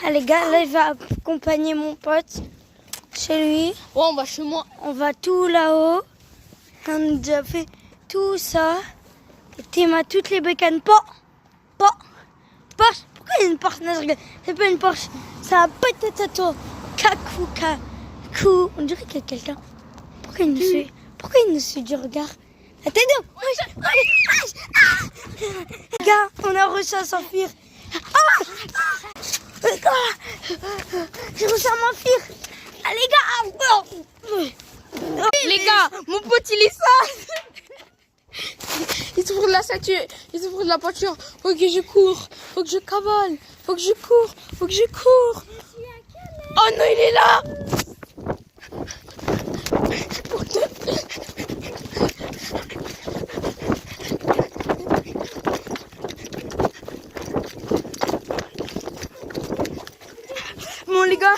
Ah les gars, là il va accompagner mon pote chez lui. Ouais, on va chez moi. On va tout là-haut. On a déjà fait tout ça. Et Théma toutes les bécanes. Porsche. Pourquoi il y a une Porsche? Non, je rigole. C'est pas une Porsche. C'est un patatato. Kakou. On dirait qu'il y a quelqu'un. Pourquoi il nous suit? Pourquoi il nous suit du regard? Attendez. Les gars, on a réussi à s'enfuir. J'ai réussi à m'enfuir. Ah les gars. Les gars, mon pote il est sale. Il s'ouvre de la statue, il s'ouvre de la voiture. Faut que je cours, faut que je cavale, faut que je cours. Oh non, il est là. Bon les gars,